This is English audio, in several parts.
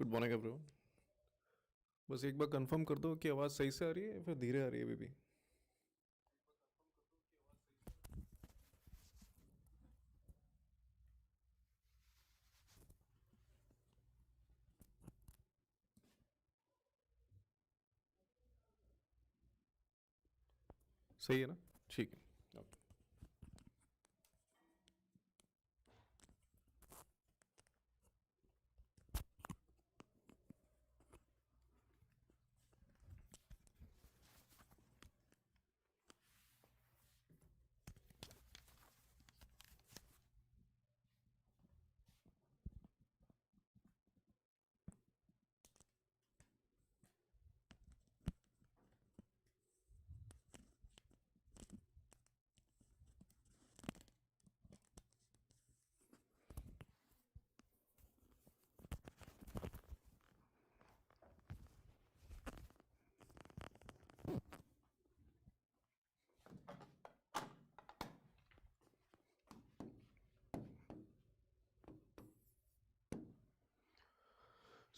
Good morning everyone. बस एक बार confirm कर दो कि आवाज़ सही से आ रही है या फिर धीरे आ रही है अभी भी। सही है ना? ठीक है।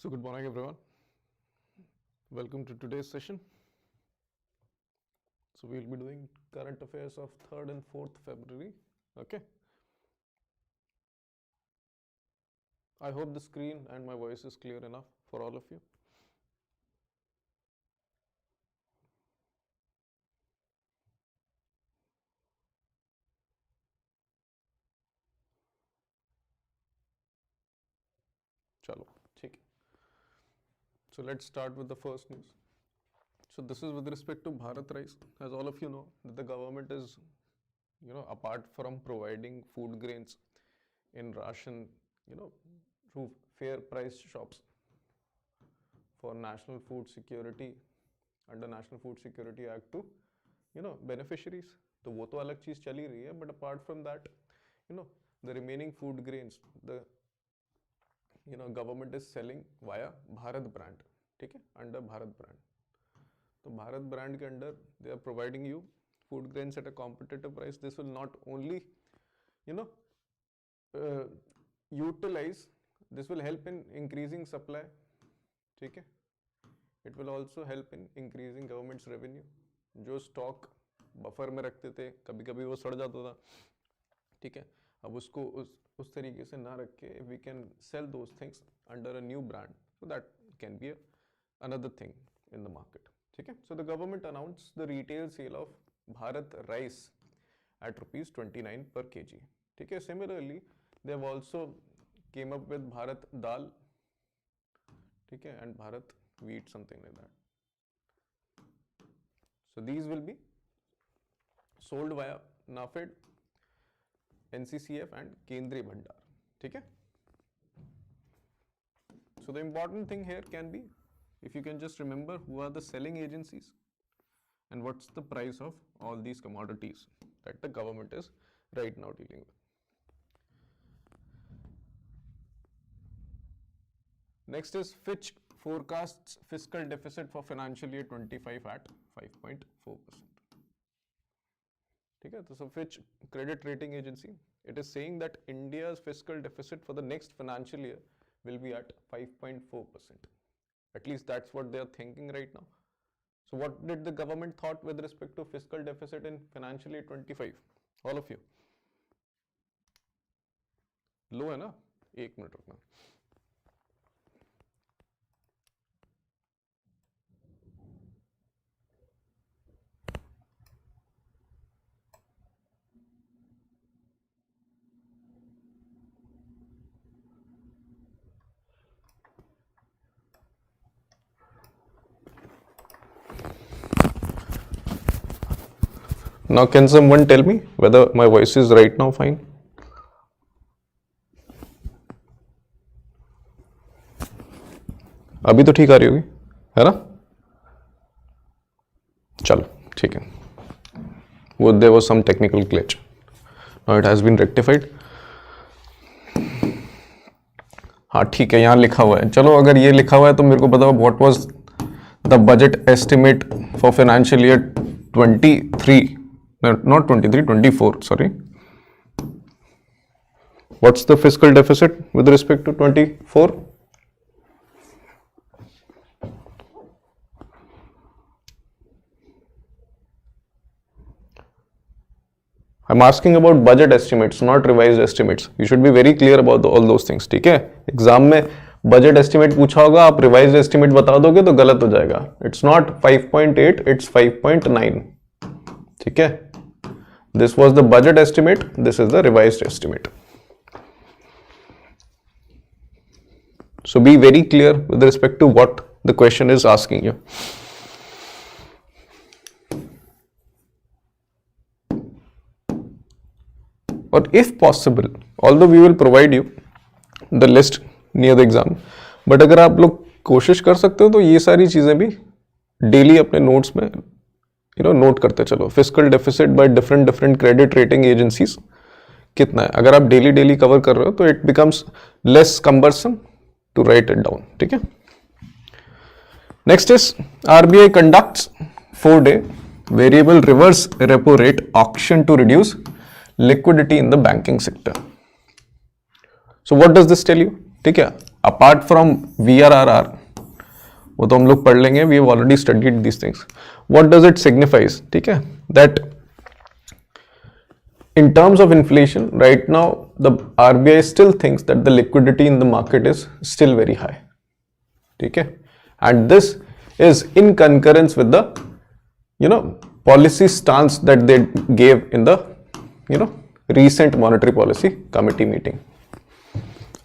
So good morning everyone. Welcome to today's session. So we'll be doing current affairs of 3rd and 4th February. Okay. I hope the screen and my voice is clear enough for all of you. Chalo, theek hai. So let's start with the first news. So this is with respect to Bharat Rice. As all of you know, that the government is, apart from providing food grains in ration, through fair price shops for national food security under National Food Security Act to, beneficiaries. तो वो तो अलग चीज चली रही है, but apart from that, the remaining food grains, the government is selling via Bharat brand, ठीक है, under Bharat brand. तो Bharat brand के अंदर they are providing you food grains at a competitive price. This will not only, utilize, this will help in increasing supply, ठीक है. It will also help in increasing government's revenue. जो stock buffer में रखते थे, कभी कभी वो सड़ जाता था, ठीक है. अब उसको उस तरीके से ना रख के we can sell those things under a new brand, so that can be another thing in the market, ठीक है. So the government announced the retail sale of Bharat Rice at ₹29 per kg, ठीक है. Similarly, they have also came up with Bharat Dal, ठीक है, and Bharat Wheat, something like that. So these will be sold via NAFED, NCCF and Kendriya Bhandar, ठीक है. So the important thing here can be, if you can just remember who are the selling agencies and what's the price of all these commodities that the government is right now dealing with. Next is Fitch forecasts fiscal deficit for financial year 25 at 5.4%. ठीक है. तो Fitch credit rating agency, it is saying that India's fiscal deficit for the next financial year will be at 5.4%. At least that's what they are thinking right now. So what did the government thought with respect to fiscal deficit in financial year 25? All of you. Low है ना? एक minute रुकना. Now can someone tell me whether my voice is right now fine? अभी तो ठीक आ रही होगी, है ना? चलो ठीक है. वो there was some technical glitch. Now it has been rectified. हाँ ठीक है, यहाँ लिखा हुआ है. चलो अगर ये लिखा हुआ है तो मेरे को बताओ what was the budget estimate for financial year 23. Not 23, 24, sorry. What's the fiscal deficit with respect to 24? I'm asking about budget estimates, not revised estimates. You should be very clear about all those things. ठीक है, exam में budget estimate पूछा होगा, आप revise estimate बता दोगे तो गलत हो जाएगा. It's not 5.8, it's 5.9. ठीक है, this was the budget estimate, this is the revised estimate. So be very clear with respect to what the question is asking you. Or if possible, although we will provide you the list near the exam, but अगर आप लोग कोशिश कर सकते हो तो ये सारी चीजें भी डेली अपने नोट्स में नोट करते चलो. Fiscal deficit by different credit rating agencies कितना है, अगर आप डेली कवर कर रहे हो तो it becomes less cumbersome to write it down. ठीक है, next is RBI conducts 4-day variable reverse repo rate auction to reduce liquidity in the banking sector. So what does this tell you? ठीक है, apart from VRRR, वो तो हम लोग पढ़ लेंगे, we have already studied these things. What does it signifies? ठीक है, that in terms of inflation, right now the RBI still thinks that the liquidity in the market is still very high. ठीक है, and this is in concurrence with the policy stance that they gave in the recent monetary policy committee meeting.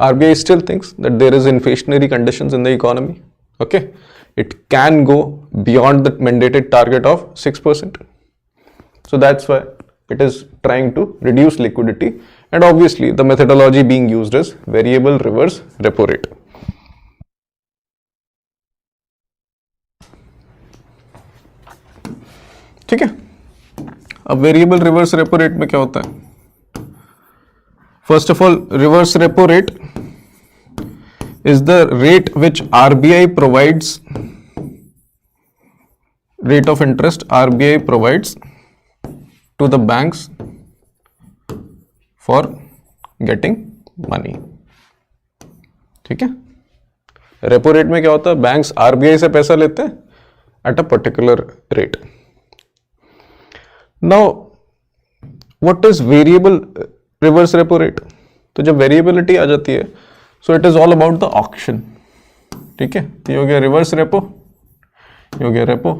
RBI still thinks that there is inflationary conditions in the economy. Okay, it can go beyond the mandated target of 6%. So that's why it is trying to reduce liquidity, and obviously the methodology being used is variable reverse repo rate. ठीक है, अब variable reverse repo rate में क्या होता है? First of all, reverse repo rate is the rate which RBI provides, rate of interest RBI provides to the banks for getting money. ठीक है, repo rate में क्या होता है? बैंक्स RBI से पैसा लेते हैं at a particular rate. Now, what is variable reverse repo rate? तो जब वेरिएबिलिटी आ जाती है, so it is all about the auction. ठीक है, तो ये हो गया रिवर्स रेपो, ये हो गया repo.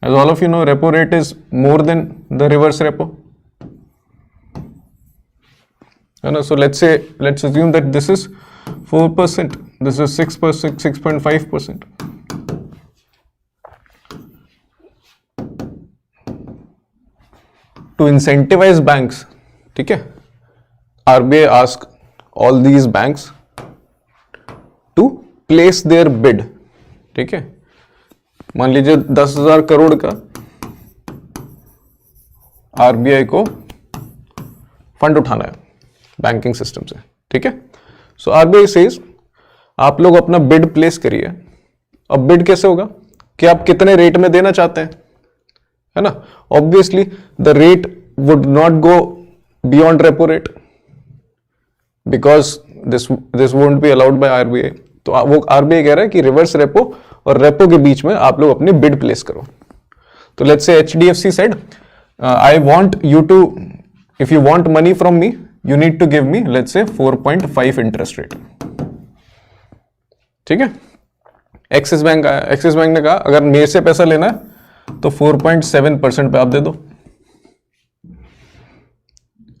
As all of you know, repo rate is more than the reverse repo, है ना. So let's assume that this is 4%, this is 6%, 6.5%. To incentivise banks, ठीक है, RBI ask all these banks to place their bid. ठीक है, मान लीजिए 10,000 करोड़ का RBI को फंड उठाना है बैंकिंग सिस्टम से. ठीक है, सो RBI says आप लोग अपना बिड प्लेस करिए. अब बिड कैसे होगा कि आप कितने रेट में देना चाहते हैं, है ना. Obviously the rate would not go beyond repo rate, because this won't be allowed by RBI. तो वो RBI कह रहा है कि रिवर्स रेपो और रेपो के बीच में आप लोग अपनी बिड प्लेस करो. तो let's say HDFC said, I want you to, if you want money from me, you need to give me let's say 4.5 interest rate. ठीक है, एक्सिस बैंक ने कहा अगर मेरे से पैसा लेना है तो 4.7% पे आप दे दो.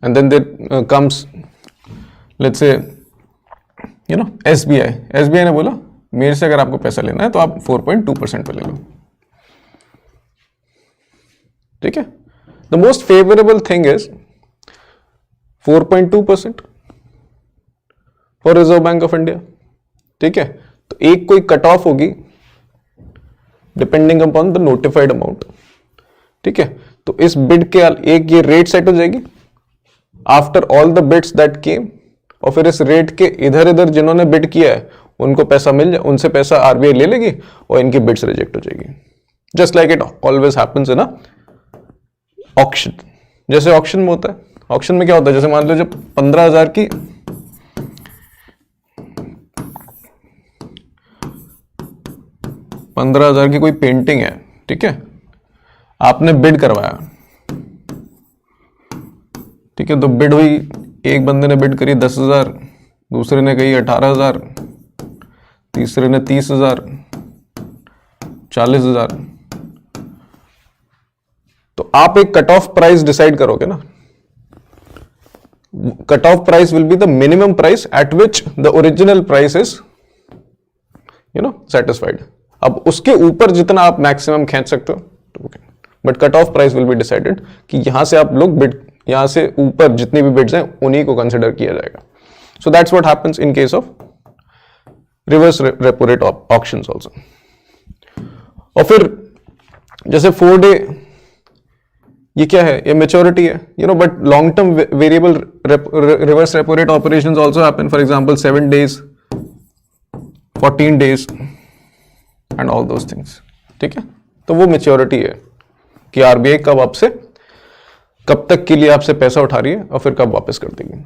And then there comes let's say SBI ने बोला मेरे से अगर आपको पैसा लेना है तो आप 4.2% पे ले लो. ठीक है, the most favourable thing is 4.2% for reserve bank of India. ठीक है, तो एक कोई कट ऑफ होगी depending upon the notified amount. ठीक है, तो इस बिड के एक ये रेट सेट हो जाएगी after all the bids that came, और फिर इस रेट के इधर इधर जिन्होंने बिड किया है उनको पैसा मिल जाए, उनसे पैसा RBI ले लेगी और इनकी बिड्स रिजेक्ट हो जाएगी. Just like it always happens in auction. जैसे ऑक्शन में होता है, ऑक्शन में क्या होता है, जैसे मान लो जब 15,000 की कोई पेंटिंग है, ठीक है, आपने बिड करवाया ठीक है, तो बिड हुई, एक बंदे ने बिड करी 10,000, दूसरे ने कही 18,000, तीसरे ने 30,000, 40,000। तो आप एक कट ऑफ प्राइस डिसाइड करोगे ना, cut off price will be the minimum price at which the original price is satisfied. अब उसके ऊपर जितना आप मैक्सिमम खींच सकते हो, but cut off price will be decided कि यहां से आप लोग बिड, यहां से ऊपर जितनी भी बिड्स हैं उन्हीं को कंसिडर किया जाएगा। So that's what happens in case of reverse repo rate auctions also. और फिर जैसे 4 डे, ये क्या है, ये मेच्योरिटी है, but long term variable reverse repo rate operations also happen, for example 7 days, 14 days and all those things. ठीक है, तो वो मेच्योरिटी है कि आरबीआई कब आपसे, कब तक के लिए आपसे पैसा उठा रही है और फिर कब वापस कर देगी।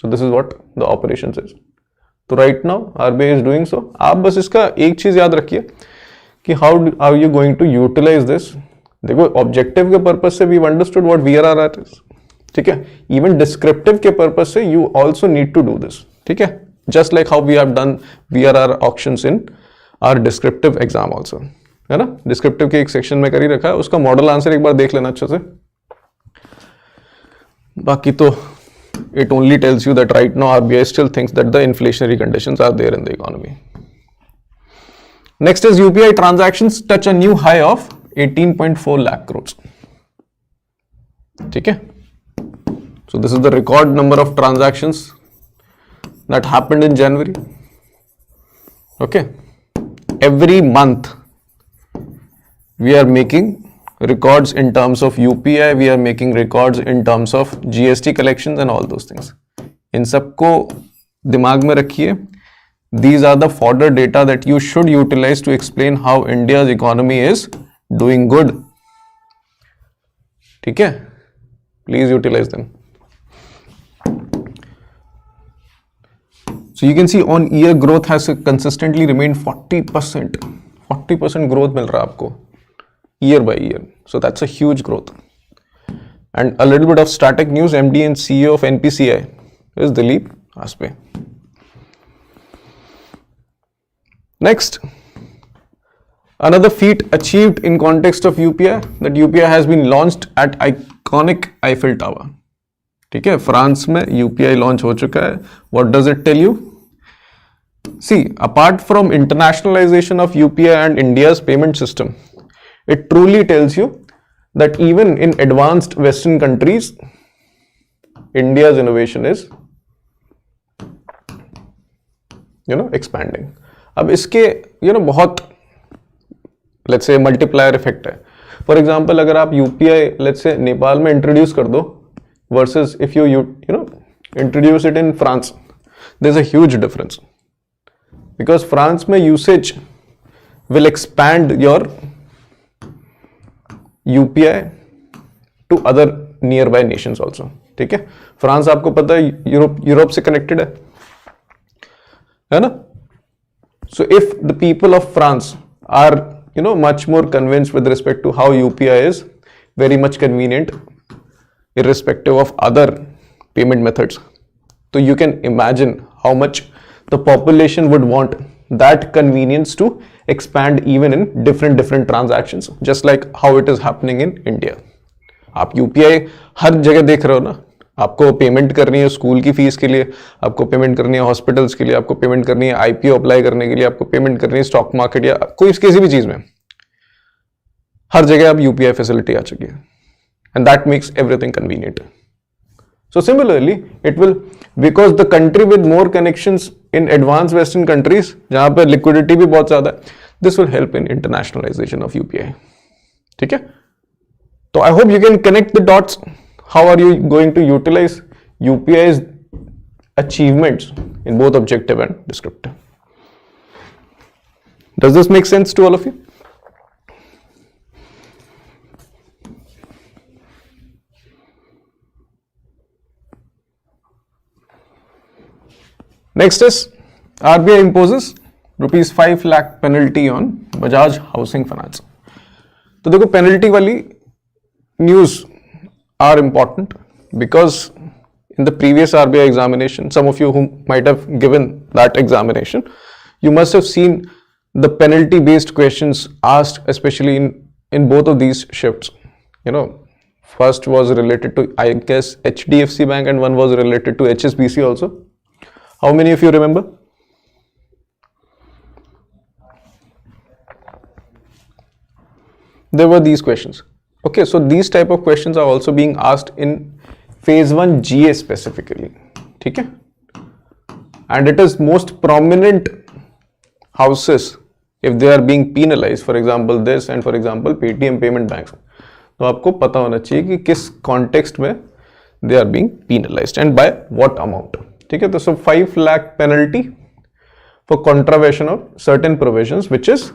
So this is what the operations is. तो right now RBI is doing so. आप बस इसका एक चीज याद रखिए कि how are you going to utilise this. देखो, ऑब्जेक्टिव के पर्पज से we understood what VRR is, ठीक है। इवन डिस्क्रिप्टिव के पर्पज से you also need to do this, ठीक है, just like how we have done VRR auctions in our descriptive exam also, है ना। डिस्क्रिप्टिव के एक सेक्शन में कर ही रखा है, उसका मॉडल आंसर एक बार देख लेना अच्छे से। बाकी तो it only tells you that right now RBI still thinks that the inflationary conditions are there in the economy. Next is UPI transactions touch a new high of 18.4 lakh crores. ठीक है, so this is the record number of transactions that happened in January. Okay, every month we are making records in terms of UPI, we are making records in terms of GST collections and all those things. इन सबको दिमाग में रखिए. These are the fodder data that you should utilize to explain how India's economy is doing good. ठीक है? Please utilize them. So you can see on year growth has consistently remained 40%. 40% growth मिल रहा है आपको year by year. So that's a huge growth. And a little bit of static news, MD and CEO of NPCI is Dilip Aspe. Next, another feat achieved in context of UPI, that UPI has been launched at iconic Eiffel Tower. ठीक है, France में UPI launch हो चुका है. What does it tell you? See, apart from internationalization of UPI and India's payment system, it truly tells you that even in advanced Western countries, India's innovation is, expanding. अब इसके, बहुत, let's say, multiplier effect है. For example, अगर आप UPI, let's say, Nepal में introduce कर दो, versus if you introduce it in France, there's a huge difference. Because France में usage will expand your UPI to other nearby nations also. ठीक है, France आपको पता है यूरोप से कनेक्टेड है ना. So if the people of France are much more convinced with respect to how UPI is very much convenient irrespective of other payment methods, so you can imagine how much the population would want that convenience to expand even in different transactions, just like how it is happening in India. आप UPI हर जगह देख रहे हो ना. आपको payment करनी है school की फीस के लिए, आपको पेमेंट करनी है हॉस्पिटल्स के लिए, आपको पेमेंट करनी है IPO अप्लाई करने के लिए, आपको पेमेंट करनी है स्टॉक मार्केट या कोई किसी भी चीज में, हर जगह अब UPI फैसिलिटी आ चुकी है. And that makes everything convenient. So similarly, it will, because the country with more connections in advanced Western countries, जहां पर liquidity भी बहुत ज्यादा है, this will help in internationalization of UPI. ठीक है? तो I hope you can connect the dots. How are you going to utilize UPI's achievements in both objective and descriptive? Does this make sense to all of you? Next is RBI imposes ₹5 lakh penalty on Bajaj Housing Finance. तो देखो, penalty वाली news are important. because in the previous RBI examination, some of you who might have given that examination, you must have seen the penalty based questions asked, especially in both of these shifts. You know, first was related to, I guess, HDFC Bank, and one was related to HSBC also. How many of you remember? There were these questions. Okay, so these type of questions are also being asked in phase 1 GA specifically. Okay? And it is most prominent houses if they are being penalized, for example this and for example Paytm payment banks. तो आपको पता होना चाहिए कि किस context में they are being penalized and by what amount. ठीक है, तो so 5 lakh penalty for contravention of certain provisions which is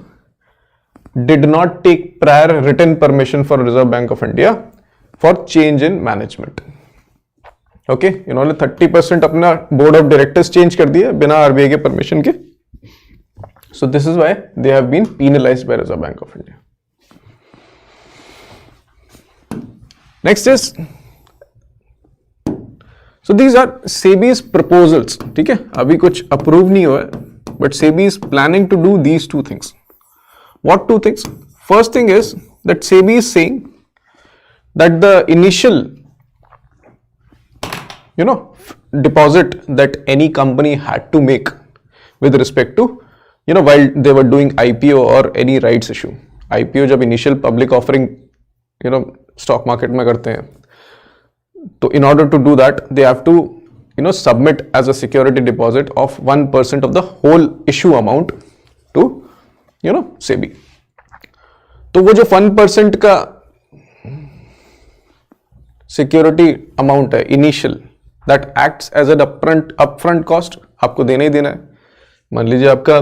did not take prior written permission for Reserve Bank of India for change in management. Okay, इन्होंने 30% अपना board of directors change कर दिया बिना RBI के permission के. So this is why they have been penalized by Reserve Bank of India. Next is, so these are SEBI's proposals. ठीक है, अभी कुछ अप्रूव नहीं हुआ है, but SEBI is planning to do these 2 things. What 2 things? First thing is that SEBI is saying that the initial, deposit that any company had to make with respect to, while they were doing IPO or any rights issue. IPO जब initial public offering, stock market में करते हैं, तो in order to do that, they have to, submit as a security deposit of 1% of the whole issue amount to SEBI. तो वो जो 1% का security amount है initial, that acts as an upfront cost, आपको देना ही देना है. मान लीजिए आपका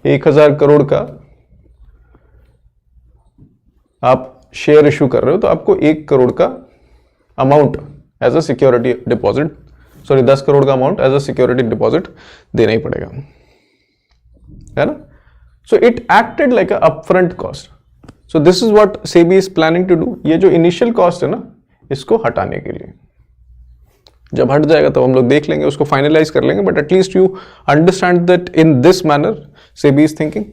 1,000 करोड़ का आप शेयर इशू कर रहे हो, तो आपको 1 करोड़ का amount as a security deposit, 10 crore का amount as a security deposit देना ही पड़ेगा, है ना. So it acted like a upfront cost. So this is what SEBI is planning to do. ये जो इनिशियल कॉस्ट है ना, इसको हटाने के लिए, जब हट जाएगा तो हम लोग देख लेंगे, उसको फाइनलाइज कर लेंगे, but at least you understand that in this manner SEBI is thinking.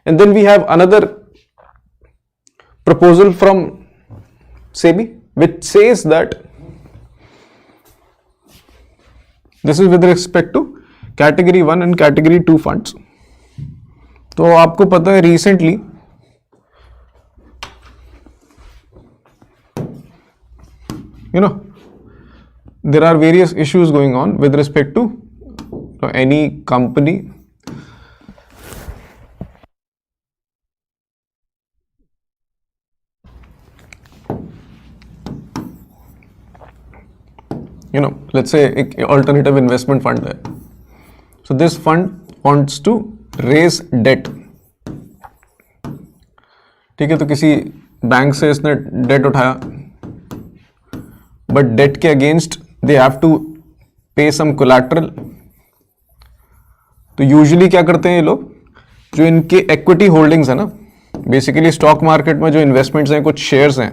And then we have another proposal from SEBI which says that this is with respect to category 1 and category 2 funds. तो आपको पता है recently there are various issues going on with respect to any company let's say एक alternative investment fund है. So this fund wants to raise debt. ठीक है, तो किसी बैंक से इसने डेट उठाया, बट डेट के अगेंस्ट दे हैव टू पे सम कोलैटरल. तो यूजुअली क्या करते हैं ये लोग, जो इनके इक्विटी होल्डिंग्स है ना, बेसिकली स्टॉक मार्केट में जो इन्वेस्टमेंट्स हैं, कुछ शेयर्स हैं,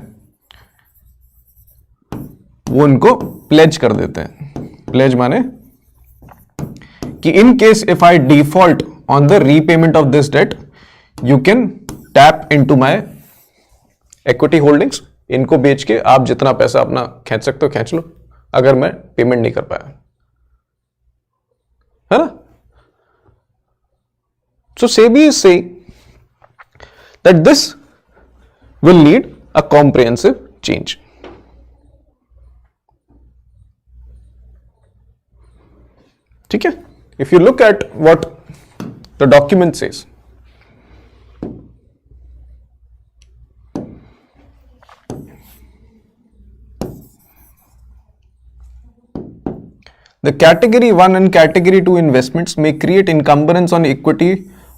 वो उनको प्लेज कर देते हैं. प्लेज माने कि in case if I default on the repayment of this debt, you can tap into my equity holdings. इनको बेच के आप जितना पैसा अपना खींच सकते हो खींच लो, अगर मैं पेमेंट नहीं कर पाया, है ना. So SEBI is saying that this will need a comprehensive change. ठीक है, if you look at what the document says, the category 1 and category 2 investments may create encumbrance on equity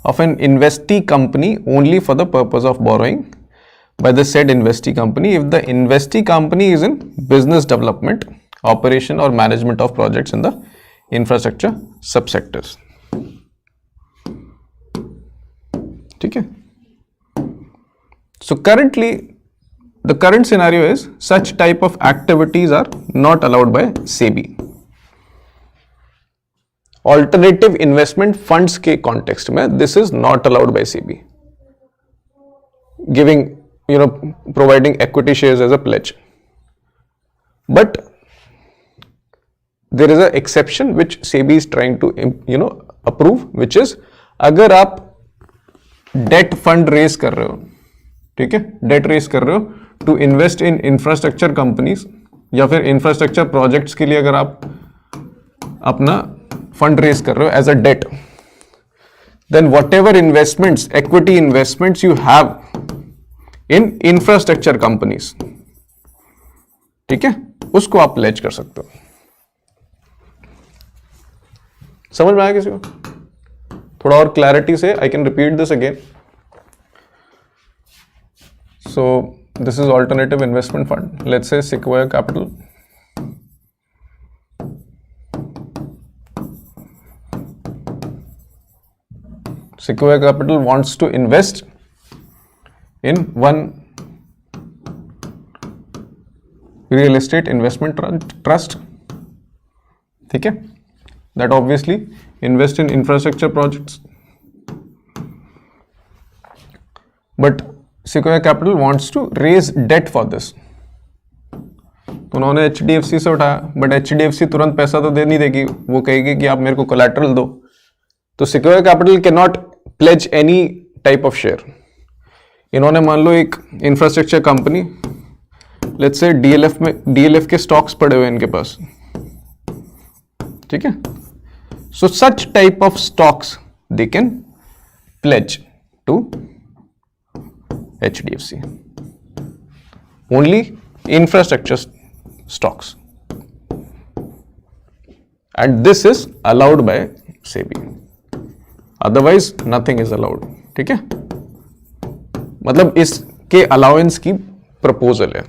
of an investee company only for the purpose of borrowing by the said investee company if the investee company is in business development, operation or management of projects in the infrastructure subsectors. ठीक है. So currently the current scenario is such type of activities are not allowed by SEBI. Alternative investment funds के context में this is not allowed by SEBI. Giving, providing equity shares as a pledge. But there is an exception which SEBI is trying to, approve, which is अगर आप debt fund raise कर रहे हो, ठीक है, debt raise कर रहे हो to invest in infrastructure companies या फिर infrastructure projects के लिए अगर आप अपना fund raise कर रहे हो as a debt, then whatever investments, equity investments you have in infrastructure companies, ठीक है, उसको आप pledge कर सकते हो. समझ में आया किसी को? थोड़ा और क्लैरिटी से I can repeat this again. So this is alternative investment fund. Let's say secure capital. Sequoia Capital wants to invest in one real estate investment trust. ठीक है, that obviously invest in infrastructure projects. But Sequoia Capital wants to raise debt for this. तो उन्होंने HDFC से उठाया, but HDFC तुरंत पैसा तो दे नहीं देगी, वो कहेगी कि आप मेरे को कोलैटरल दो. तो Sequoia Capital cannot pledge any type of share. इन्होंने मान लो एक infrastructure company, let's say DLF के स्टॉक्स पड़े हुए इनके पास, ठीक है. So such type of stocks they can pledge to HDFC. Only infrastructure stocks, and this is allowed by SEBI. Otherwise nothing is allowed. ठीक है, मतलब इसके अलाउंस की प्रपोजल है.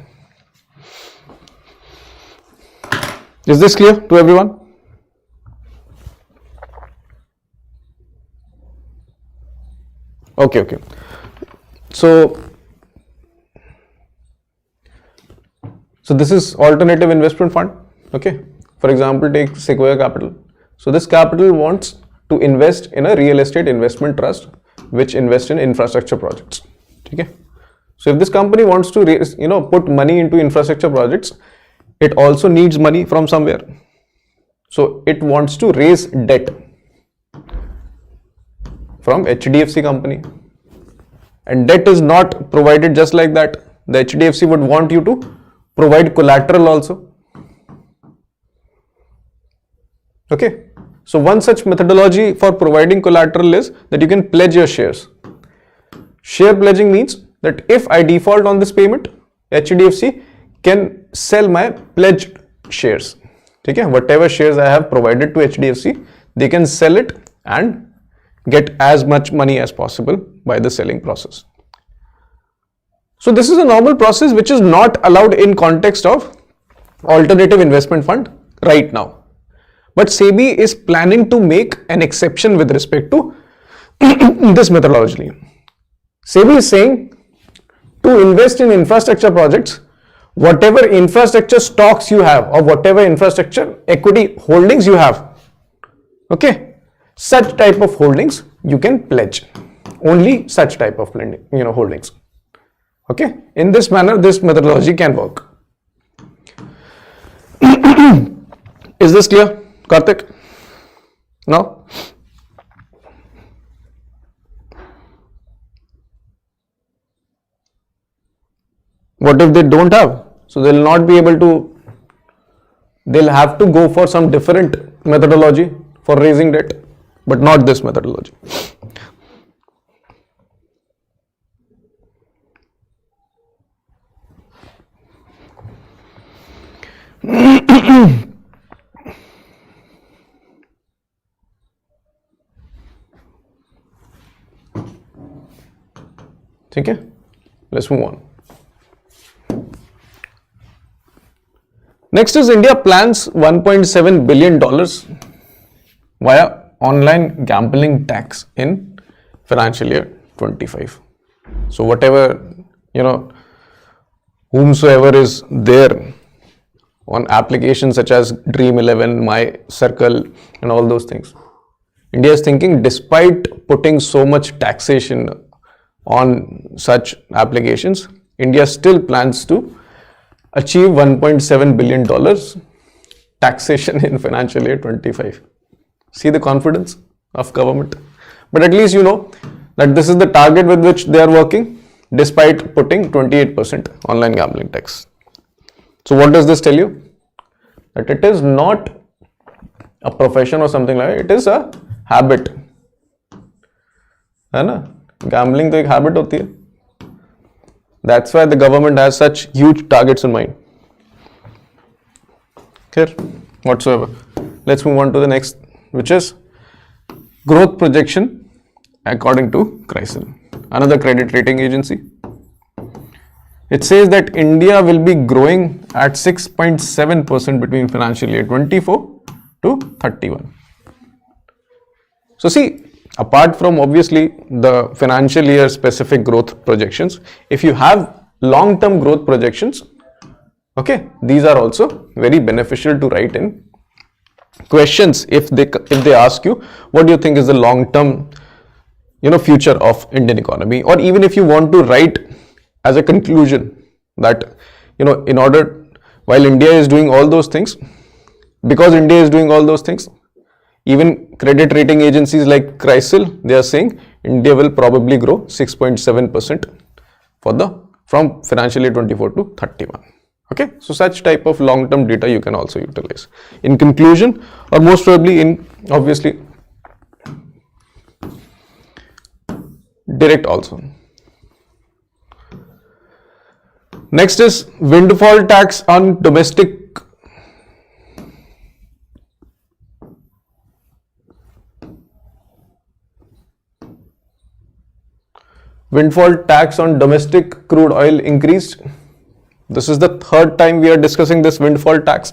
Is this clear to everyone? Okay. So this is alternative investment fund. Okay. For example, take Sequoia Capital. So this capital wants to invest in a real estate investment trust which invests in infrastructure projects. Okay. So if this company wants to raise, put money into infrastructure projects, it also needs money from somewhere. So it wants to raise debt from HDFC company, and debt is not provided just like that. The HDFC would want you to provide collateral also. Okay, so one such methodology for providing collateral is that you can pledge your shares. Share pledging means that if I default on this payment, HDFC can sell my pledged shares. Okay, whatever shares I have provided to HDFC, they can sell it and get as much money as possible by the selling process. So this is a normal process which is not allowed in context of alternative investment fund right now. But SEBI is planning to make an exception with respect to this methodology. SEBI is saying to invest in infrastructure projects, whatever infrastructure stocks you have or whatever infrastructure equity holdings you have, okay, such type of holdings you can pledge. Only such type of lending, holdings. Okay, in this manner this methodology can work. Is this clear, Karthik? Now what if they don't have? So they'll not be able to, they'll have to go for some different methodology for raising debt, but not this methodology. ठीक है, let's move on. Next is India plans $1.7 billion via online gambling tax in financial year 25. So whatever, whomsoever is there on applications such as Dream 11, My Circle and all those things. India is thinking, despite putting so much taxation on such applications, India still plans to achieve $1.7 billion taxation in financial year 25. See the confidence of government. But at least you know that this is the target with which they are working, despite putting 28% online gambling tax. So what does this tell you? That it is not a profession or something like that, it is a habit. है ना? Gambling तो एक habit होती है. That's why the government has such huge targets in mind. Clear? Whatsoever. Let's move on to the next, which is growth projection according to CRISIL, another credit rating agency. It says that India will be growing at 6.7% between financial year 24 to 31. So see, apart from obviously the financial year specific growth projections, if you have long-term growth projections, okay, these are also very beneficial to write in questions. If they ask you, what do you think is the long-term, future of Indian economy, or even if you want to write as a conclusion that, while India is doing all those things, because India is doing all those things, even credit rating agencies like CRISIL, they are saying India will probably grow 6.7% from financial year 24 to 31. Okay, so such type of long-term data you can also utilize in conclusion, or most probably in obviously direct also. Next is windfall tax on domestic crude oil increased. This is the third time we are discussing this windfall tax.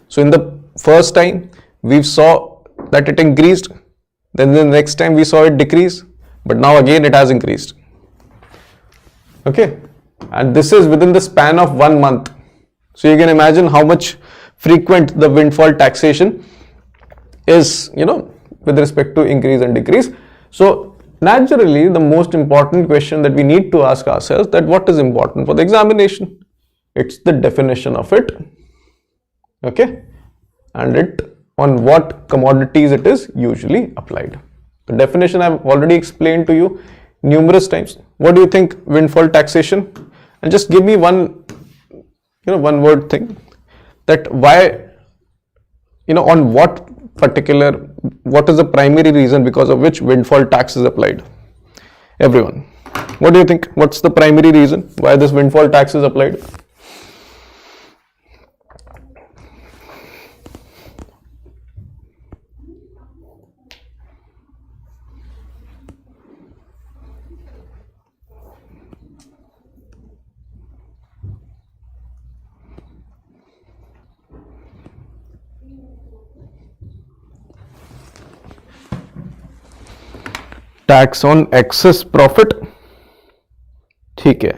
So in the first time we saw that it increased, then the next time we saw it decrease, but now again it has increased. Okay, and this is within the span of 1 month. So you can imagine how much frequent the windfall taxation is, with respect to increase and decrease. So naturally, the most important question that we need to ask ourselves, that what is important for the examination? It's the definition of it, okay, and it on what commodities it is usually applied. The definition I've already explained to you numerous times. What do you think windfall taxation? And just give me one word thing, that why, on what is the primary reason because of which windfall tax is applied? Everyone, what do you think? What's the primary reason why this windfall tax is applied? Tax on excess profit. ठीक है.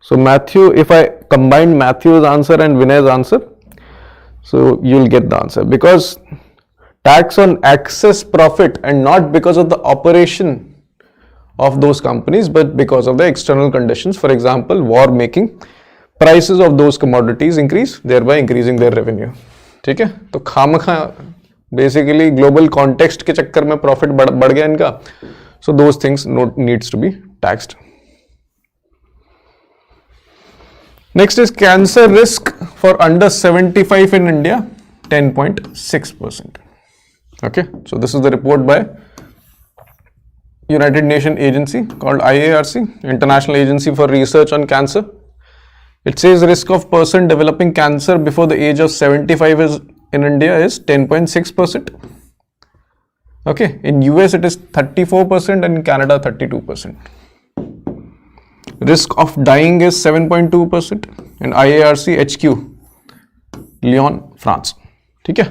So Matthew, if I combine Matthew's answer and Vinay's answer, so you'll get the answer, because tax on excess profit, and not because of the operation of those companies, but because of the external conditions. For example, war making prices of those commodities increase, thereby increasing their revenue. ठीक है. तो खामखा basically global context के चक्कर में profit बढ़ गया इनका, so those things needs to be taxed. Next is cancer risk for under 75 in India, 10.6%. Okay, so this is the report by United Nations agency called IARC, International Agency for Research on Cancer. It says risk of person developing cancer before the age of 75 in India is 10.6%. Okay, in US it is 34% and in Canada 32%. Risk of dying is 7.2% and IARC HQ, Lyon, France. Okay.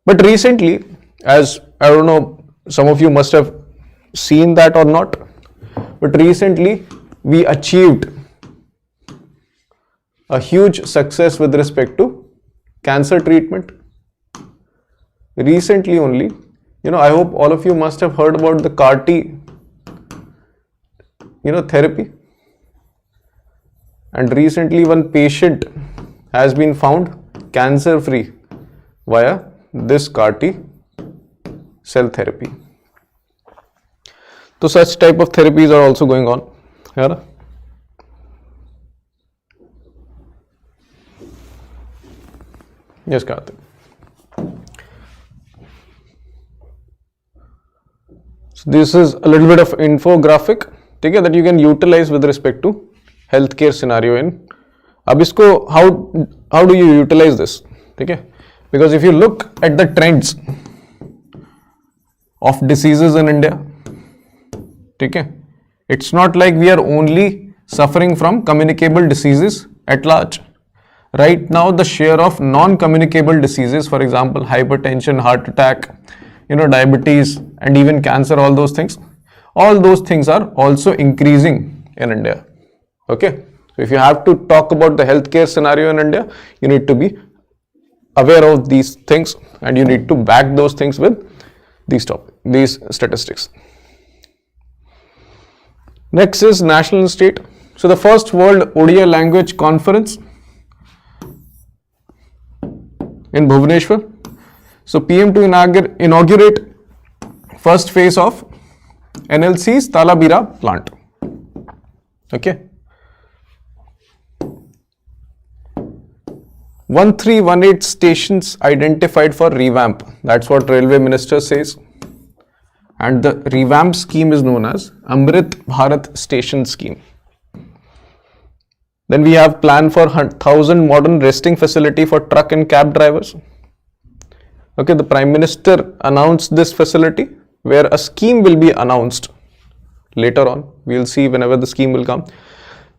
But recently, as I don't know, some of you must have seen that or not, but recently we achieved a huge success with respect to cancer treatment. Recently only, I hope all of you must have heard about the CAR-T, therapy. And recently one patient has been found cancer-free via this CAR-T cell therapy. So such type of therapies are also going on. Yeah? Yes, Karthik. So this is a little bit of infographic, okay, that you can utilize with respect to healthcare scenario in. Ab isko, how do you utilize this? Okay? Because if you look at the trends of diseases in India, okay, it's not like we are only suffering from communicable diseases at large. Right now, the share of non-communicable diseases, for example, hypertension, heart attack, diabetes, and even cancer, all those things are also increasing in India. Okay, so if you have to talk about the healthcare scenario in India, you need to be aware of these things and you need to back those things with these statistics. Next is national and state. So the first World Odia Language Conference in Bhubaneswar. So PM to inaugurate first phase of NLC's Talabira plant. Okay. 1318 stations identified for revamp. That's what Railway Minister says. And the revamp scheme is known as Amrit Bharat Station Scheme. Then we have plan for 1,000 modern resting facility for truck and cab drivers. Okay, the Prime Minister announced this facility where a scheme will be announced later on. We will see whenever the scheme will come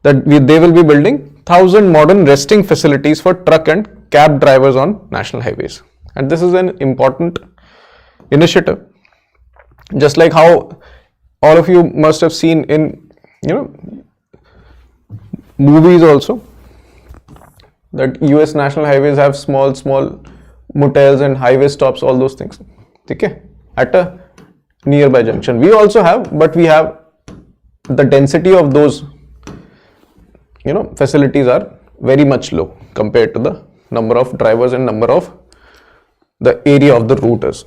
that they will be building 1,000 modern resting facilities for truck and cab drivers on national highways. And this is an important initiative. Just like how all of you must have seen in, movies also, that US national highways have small motels and highway stops, all those things. Okay? At a nearby junction. We also have, but we have the density of those, facilities are very much low compared to the number of drivers and number of the area of the route is.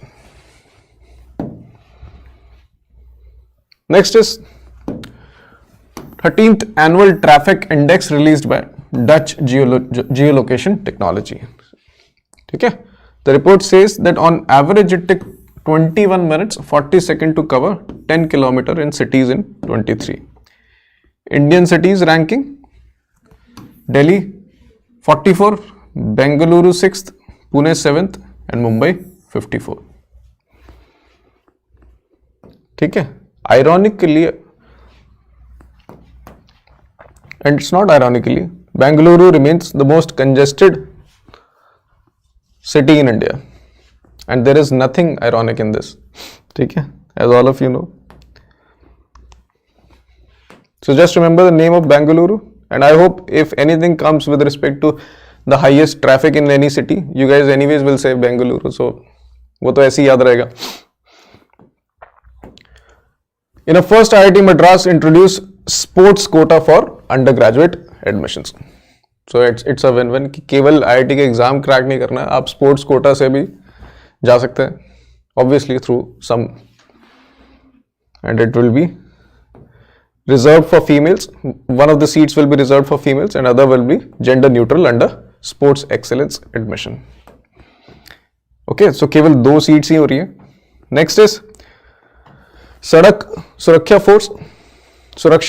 Next is 13th Annual Traffic Index released by Dutch Geolocation Technology. Okay? The report says that on average it took 21 minutes 40 seconds to cover 10 kilometers in cities in 23. Indian cities ranking: Delhi 44, Bengaluru 6th, Pune 7th and Mumbai 54. Okay? Ironically, and it's not ironically, Bengaluru remains the most congested city in India. And there is nothing ironic in this. Okay? As all of you know. So just remember the name of Bengaluru. And I hope if anything comes with respect to the highest traffic in any city, you guys anyways will say Bengaluru. So, wo to aise hi yaad rahega. In a first, IIT Madras introduced sports quota for undergraduate admissions. So it's a win-win कि केवल IIT के exam crack नहीं करना है, आप sports quota से भी जा सकते हैं, obviously through some, and it will be reserved for females. One of the seats will be reserved for females and other will be gender neutral under sports excellence admission. Okay, so केवल 2 seats ही हो रही है. Next is सड़क सुरक्षा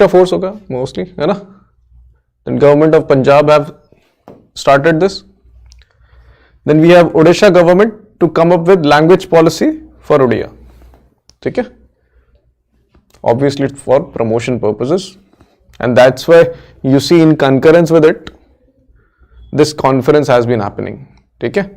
force होगा mostly, है ना. Then government of Punjab have started this. Then we have Odisha government to come up with language policy for Odia. Okay? Obviously for promotion purposes, and that's why you see in concurrence with it, this conference has been happening. Okay?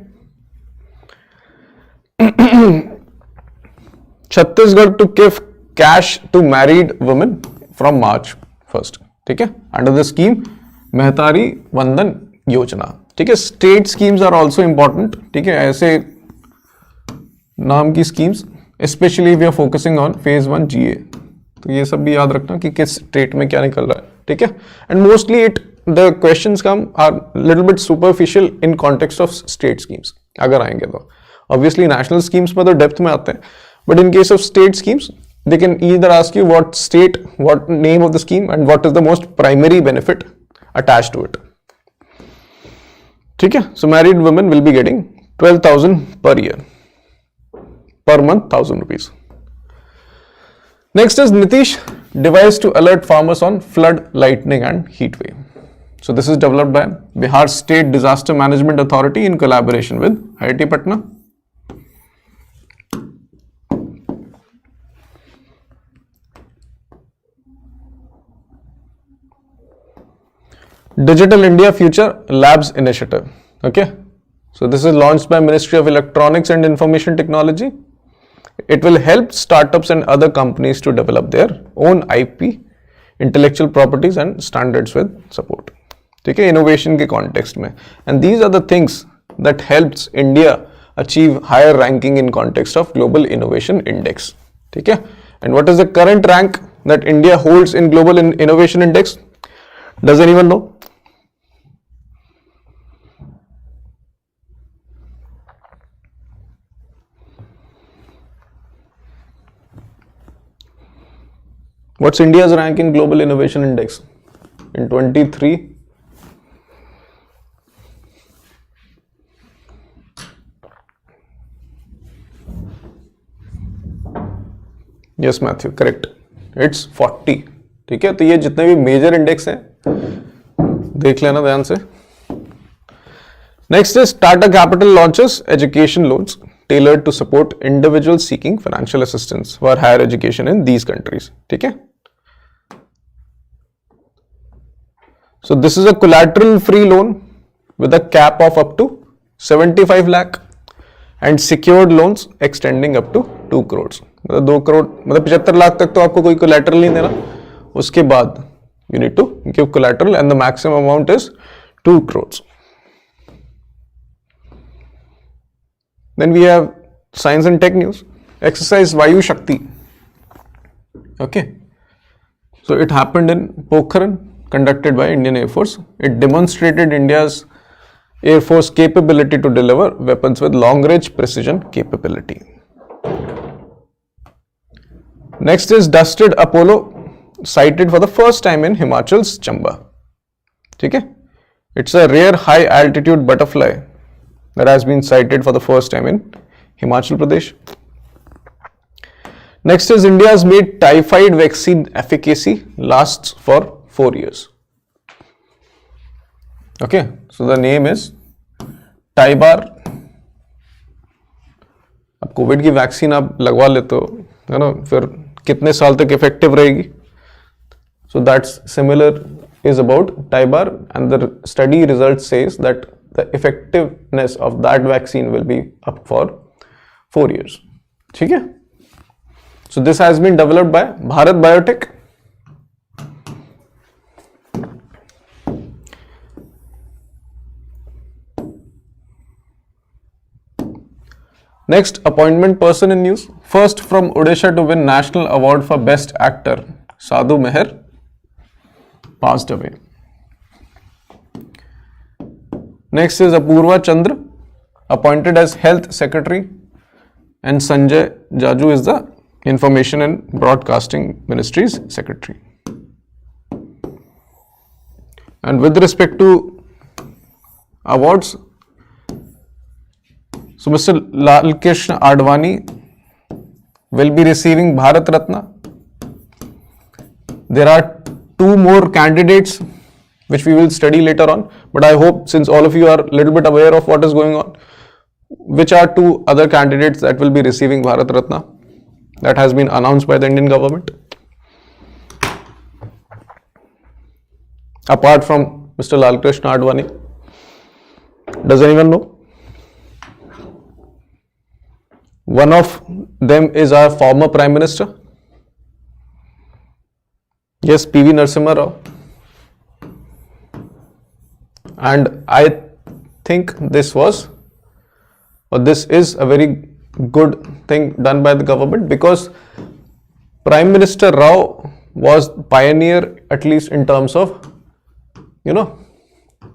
Chhattisgarh to give cash to married women from March 1st. Okay? Under the scheme, Mehtari Vandan योजना, ठीक है। State schemes are also important, ठीक है, ऐसे नाम की schemes, specially we are focusing on phase 1 GA, तो ये सब भी याद रखना कि किस स्टेट में क्या निकल रहा है, ठीक है। And mostly the questions come are little bit superficial in context of state schemes, अगर आएंगे तो। ऑब्वियसली नेशनल स्कीम्स में तो डेप्थ में आते हैं, but in case of state schemes they can either ask you what state, what name of the scheme, and what is the most primary benefit attached to it. ठीक है, so married women will be getting 12,000 per year, per month 1,000 rupees. Next is Nitish device to alert farmers on flood, lightning, and heat wave. So this is developed by Bihar State Disaster Management Authority in collaboration with IIT Patna. Digital India Future Labs Initiative. Okay, so this is launched by Ministry of Electronics and Information Technology. It will help startups and other companies to develop their own IP, intellectual properties and standards with support. ठीक है, innovation के context में. And these are the things that helps India achieve higher ranking in context of Global Innovation Index. ठीक है, and what is the current rank that India holds in Global Innovation Index? Does anyone know? What's India's rank in Global Innovation Index in 23? Yes, Matthew, correct. It's 40. ठीक है, तो ये जितने भी major index हैं देख लेना ध्यान से. Next is Tata Capital launches education loans tailored to support individuals seeking financial assistance for higher education in these countries. ठीक है. So this is a collateral free loan with a cap of up to 75 lakh and secured loans extending up to 2 crores. मतलब 2 करोड़ मतलब 75 लाख तक तो आपको कोई collateral नहीं देना, उसके बाद you need to give collateral and the maximum amount is 2 crores. Then we have science and tech news. Exercise Vayu Shakti. Okay. So it happened in Pokhran, conducted by Indian Air Force. It demonstrated India's Air Force capability to deliver weapons with long-range precision capability. Next is Dusted Apollo, sighted for the first time in Himachal's Chamba. Okay? It's a rare high-altitude butterfly that has been sighted for the first time in Himachal Pradesh. Next is India's made typhoid vaccine efficacy lasts for 4 years. Okay, so the name is Tybar. अब Covid की vaccine आप लगवा लेते हो, है ना, फिर कितने साल तक इफेक्टिव रहेगी? So that's similar is about Tybar, and the study result says that the effectiveness of that vaccine will be up for 4 years. ठीक है? So this has been developed by Bharat Biotech. Next, appointment person in news. First from Odisha to win National Award for Best Actor, Sadhu Meher passed away. Next is Apurva Chandra, appointed as Health Secretary, and Sanjay Jaju is the Information and Broadcasting Ministry's Secretary. And with respect to awards, so Mr. Lalkrishna Advani will be receiving Bharat Ratna. There are 2 more candidates which we will study later on, but I hope since all of you are a little bit aware of what is going on, which are 2 other candidates that will be receiving Bharat Ratna that has been announced by the Indian government. Apart from Mr. Lalkrishna Advani, does anyone know? One of them is our former Prime Minister. Yes, PV Narasimha Rao. and I think this is a very good thing done by the government, because Prime Minister Rao was pioneer, at least in terms of,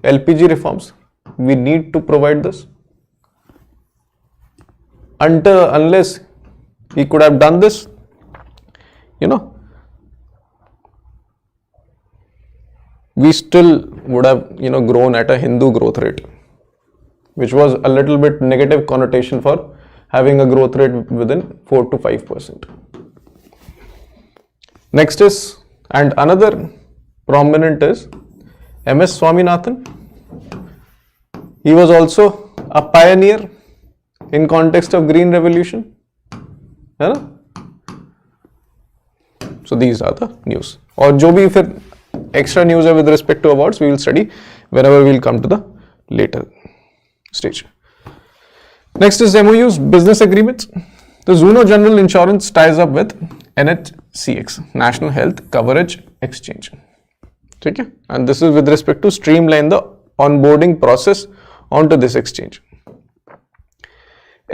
LPG reforms. We need to provide this. Unless he could have done this, we still would have, grown at a Hindu growth rate, which was a little bit negative connotation for having a growth rate within 4 to 5%. Next is, and another prominent is MS Swaminathan. He was also a pioneer in context of green revolution. So these are the news. और जो भी फिर extra news है with respect to awards, we will study whenever we will come to the later stage. Next is MOUs, business agreements. The Zuno General Insurance ties up with NHCX, National Health Coverage Exchange. Okay? And this is with respect to streamline the onboarding process onto this exchange.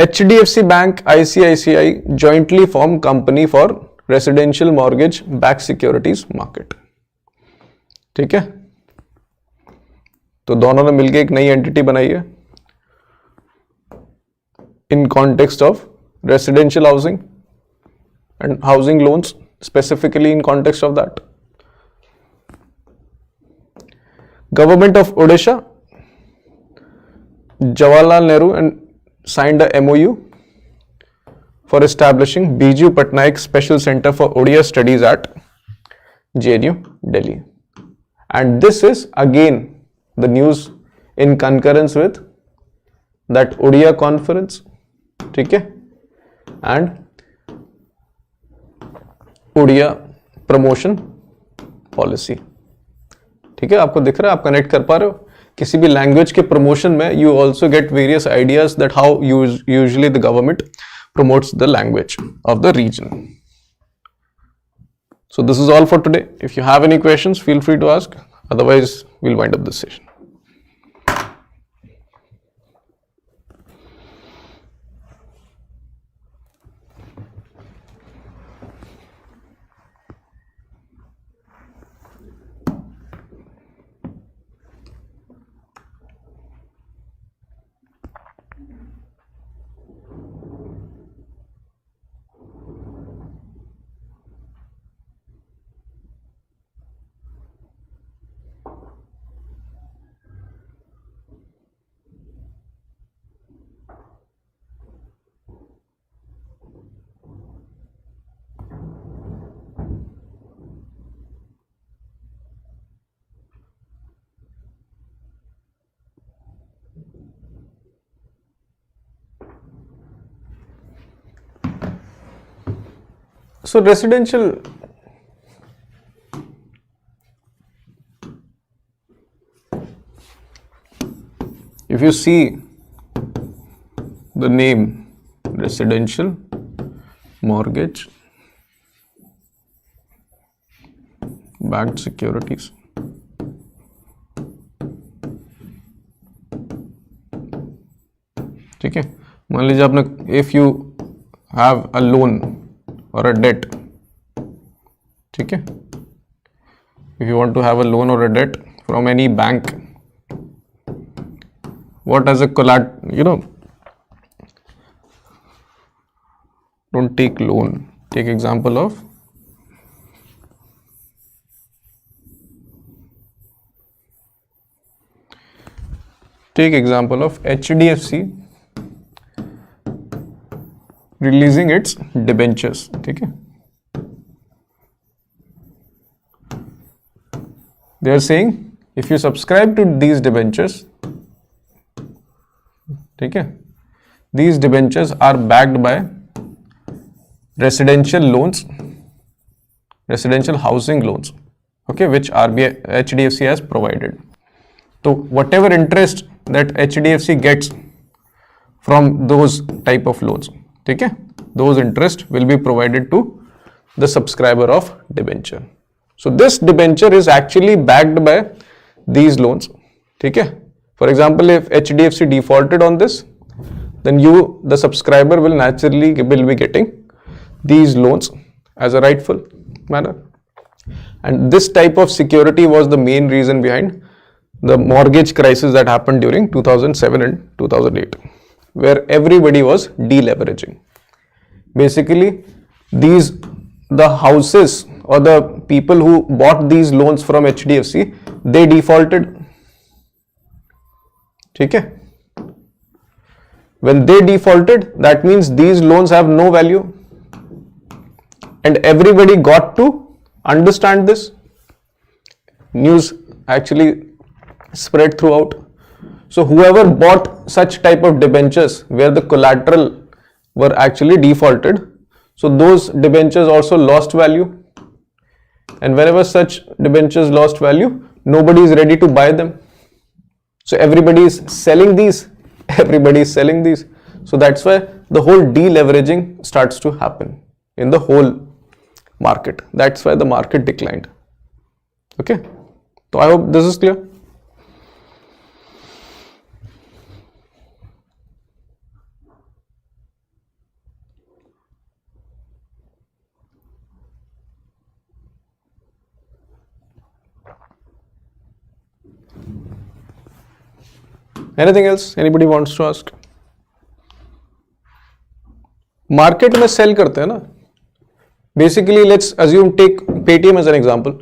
HDFC Bank, ICICI jointly form company for residential mortgage backed securities market. ठीक है, तो दोनों ने मिलकर एक नई entity बनाई है in context of residential housing and housing loans, specifically in context of that. Government of Odisha, Jawaharlal Nehru and signed a MOU for establishing Biju Patnaik Special Center for Odia Studies at JNU, Delhi. And this is again the news in concurrence with that Odia conference, okay, and Odia promotion policy. ठीक है, आपको दिख रहा है, आप connect कर पा रहे हो किसी भी लैंग्वेज के प्रमोशन में. You also get various ideas that how usually the government promotes the language of the region. So this is all for today. If you have any questions, feel free to ask. Otherwise, we'll wind up this session. So residential, if you see the name residential mortgage backed securities, ठीक है, मान लीजिए आपने, if you have a loan or a debt, ठीक है, if you want to have a loan or a debt from any bank, what as a collateral, don't take loan, take example of HDFC releasing its debentures, ठीक है. They are saying if you subscribe to these debentures, ठीक है, these debentures are backed by residential loans, residential housing loans, okay, which HDFC has provided. So whatever interest that HDFC gets from those type of loans, ठीक है, those interest will be provided to the subscriber of debenture. So this debenture is actually backed by these loans, ठीक है, For example, if HDFC defaulted on this, then you, the subscriber, will naturally be getting these loans as a rightful manner. And this type of security was the main reason behind the mortgage crisis that happened during 2007 and 2008, where everybody was deleveraging. Basically, the houses or the people who bought these loans from HDFC, they defaulted. Okay? When they defaulted, that means these loans have no value. And everybody got to understand this. News actually spread throughout. So whoever bought such type of debentures where the collateral were actually defaulted, so those debentures also lost value. And whenever such debentures lost value, nobody is ready to buy them. So everybody is selling these. Everybody is selling these. So that's why the whole deleveraging starts to happen in the whole market. That's why the market declined. Okay. So I hope this is clear. Anything else anybody wants to ask? Market में sell करते हैं ना. Basically, let's assume take Paytm as an example.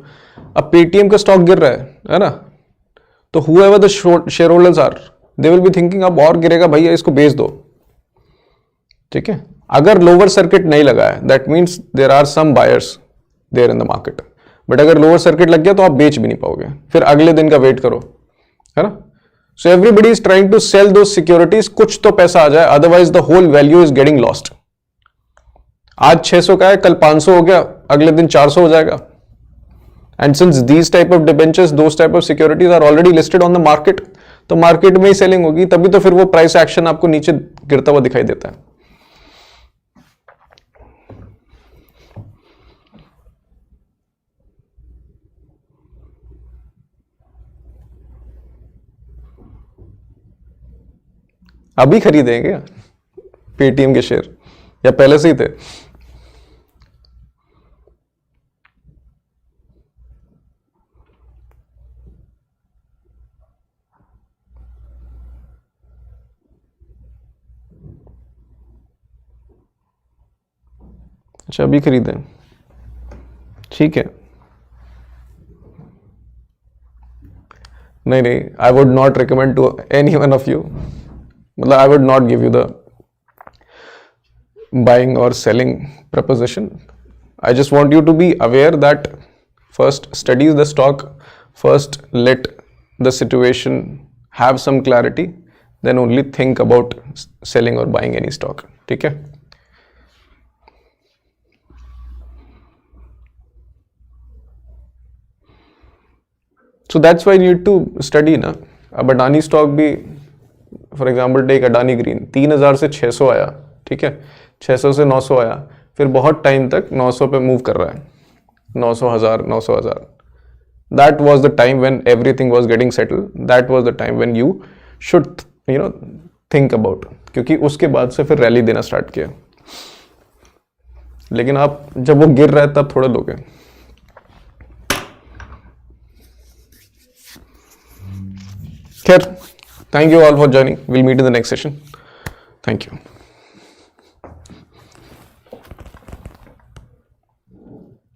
अब Paytm का stock गिर रहा है ना? तो whoever the shareholders are, they will be thinking अब और गिरेगा भैया इसको बेच दो. ठीक है? अगर lower circuit नहीं लगा है, that means there are some buyers there in the market. But अगर lower circuit लग गया तो आप बेच भी नहीं पाओगे. फिर अगले दिन का वेट करो, है ना? So everybody is trying to sell those securities. कुछ तो पैसा आ जाए, otherwise the whole value is getting lost. आज 600 का है, कल 500 हो गया, अगले दिन 400 हो जाएगा. And since these type of debentures, those type of securities are already listed on the market, तो market में ही selling होगी, तभी तो फिर वो price action आपको नीचे गिरता हुआ दिखाई देता है. अभी खरीदेंगे पेटीएम के शेयर या पहले से ही थे? अच्छा, अभी खरीदें. ठीक है. नहीं, I would not recommend to anyone of you. I would not give you the buying or selling proposition. I just want you to be aware that first study the stock, first let the situation have some clarity, then only think about selling or buying any stock. ठीक है? So that's why you need to study ना. अब Adani stock भी, for example take Adani Green, 3000 से 600 आया. ठीक है, 600 से 900 आया, फिर बहुत टाइम तक 900 पे मूव कर रहा है. 900,000. That was the time when everything was getting settled. That was the time when you should think about, क्योंकि उसके बाद से फिर रैली देना स्टार्ट किया. लेकिन आप जब वो गिर रहा है तब थोड़े लोगे. खैर, thank you all for joining. We'll meet in the next session. Thank you.